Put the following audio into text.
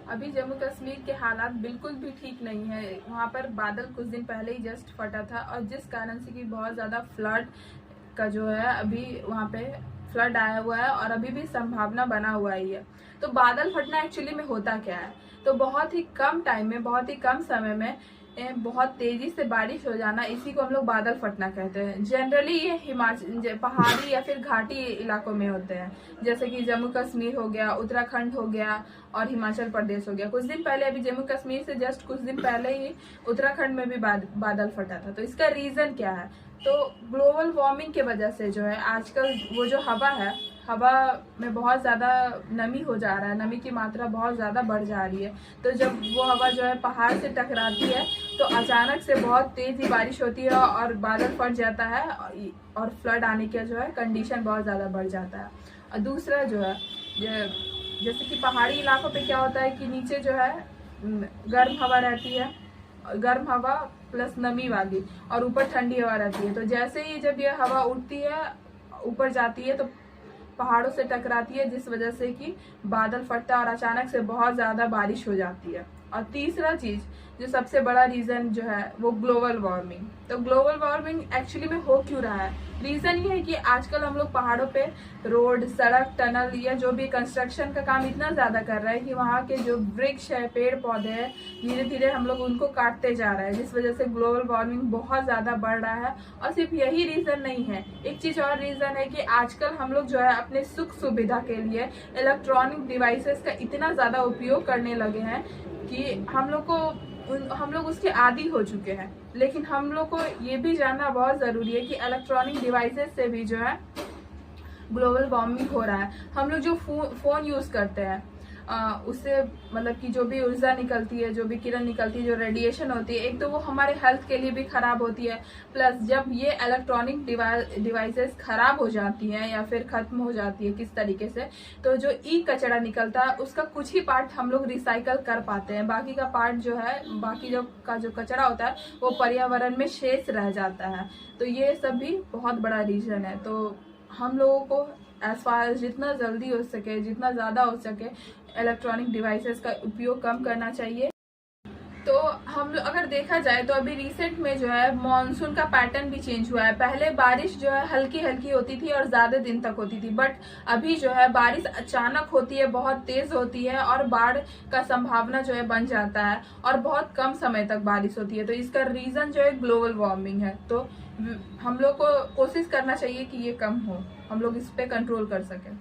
अभी जम्मू कश्मीर के हालात बिल्कुल भी ठीक नहीं है। वहाँ पर बादल कुछ दिन पहले ही जस्ट फटा था और जिस कारण से कि बहुत ज़्यादा फ्लड का जो है अभी वहाँ पे फ्लड आया हुआ है और अभी भी संभावना बना हुआ ही है। तो बादल फटना एक्चुअली में होता क्या है, तो बहुत ही कम टाइम में, बहुत ही कम समय में बहुत तेजी से बारिश हो जाना, इसी को हम लोग बादल फटना कहते हैं। जनरली ये हिमाचल पहाड़ी या फिर घाटी इलाकों में होते हैं, जैसे कि जम्मू कश्मीर हो गया, उत्तराखंड हो गया और हिमाचल प्रदेश हो गया। कुछ दिन पहले अभी जम्मू कश्मीर से जस्ट कुछ दिन पहले ही उत्तराखंड में भी बादल फटा था। तो इसका रीजन क्या है, तो ग्लोबल वार्मिंग के वजह से जो है आजकल वो जो हवा है, हवा में बहुत ज़्यादा नमी हो जा रहा है, नमी की मात्रा बहुत ज़्यादा बढ़ जा रही है। तो जब वो हवा जो है पहाड़ से टकराती है तो अचानक से बहुत तेज़ी बारिश होती है और बादल फट जाता है और फ्लड आने का जो है कंडीशन बहुत ज़्यादा बढ़ जाता है। और दूसरा जो है जैसे कि पहाड़ी इलाकों पे क्या होता है कि नीचे जो है गर्म हवा रहती है, गर्म हवा प्लस नमी वाली, और ऊपर ठंडी हवा रहती है। तो जैसे ही जब ये हवा उड़ती है ऊपर जाती है तो पहाड़ों से टकराती है, जिस वजह से कि बादल फटता है और अचानक से बहुत ज़्यादा बारिश हो जाती है। और तीसरा चीज़ जो सबसे बड़ा रीज़न जो है वो ग्लोबल वार्मिंग। तो ग्लोबल वार्मिंग एक्चुअली में हो क्यों रहा है, रीज़न ये है कि आजकल हम लोग पहाड़ों पे रोड, सड़क, टनल या जो भी कंस्ट्रक्शन का काम इतना ज़्यादा कर रहे हैं कि वहाँ के जो वृक्ष है, पेड़ पौधे हैं, धीरे धीरे हम लोग उनको काटते जा रहे हैं, जिस वजह से ग्लोबल वार्मिंग बहुत ज़्यादा बढ़ रहा है। और सिर्फ यही रीज़न नहीं है, एक चीज़ और रीज़न है कि आजकल हम लोग जो है अपने सुख सुविधा के लिए इलेक्ट्रॉनिक डिवाइसेस का इतना ज़्यादा उपयोग करने लगे हैं कि हम लोग उसके आदी हो चुके हैं। लेकिन हम लोग को ये भी जानना बहुत ज़रूरी है कि इलेक्ट्रॉनिक डिवाइसेस से भी जो है ग्लोबल वार्मिंग हो रहा है। हम लोग जो फ़ोन यूज़ करते हैं उससे मतलब कि जो भी ऊर्जा निकलती है, जो भी किरण निकलती है, जो रेडिएशन होती है, एक तो वो हमारे हेल्थ के लिए भी ख़राब होती है। प्लस जब ये इलेक्ट्रॉनिक डिवाइसेस ख़राब हो जाती हैं या फिर ख़त्म हो जाती है किस तरीके से, तो जो ई कचरा निकलता है उसका कुछ ही पार्ट हम लोग रिसाइकल कर पाते हैं, बाकी का पार्ट जो है, बाकी जो कचरा होता है वो पर्यावरण में शेष रह जाता है। तो ये सब भी बहुत बड़ा रीज़न है। तो हम लोगों को एज फार जितना जल्दी हो सके, जितना ज़्यादा हो सके, इलेक्ट्रॉनिक डिवाइसेस का उपयोग कम करना चाहिए। तो हम अगर देखा जाए तो अभी रिसेंट में जो है मॉनसून का पैटर्न भी चेंज हुआ है। पहले बारिश जो है हल्की हल्की होती थी और ज़्यादा दिन तक होती थी, बट अभी जो है बारिश अचानक होती है, बहुत तेज़ होती है और बाढ़ का संभावना जो है बन जाता है और बहुत कम समय तक बारिश होती है। तो इसका रीज़न जो है ग्लोबल वार्मिंग है। तो हम लोग को कोशिश करना चाहिए कि ये कम हो, हम लोग इस पे कंट्रोल कर सकें।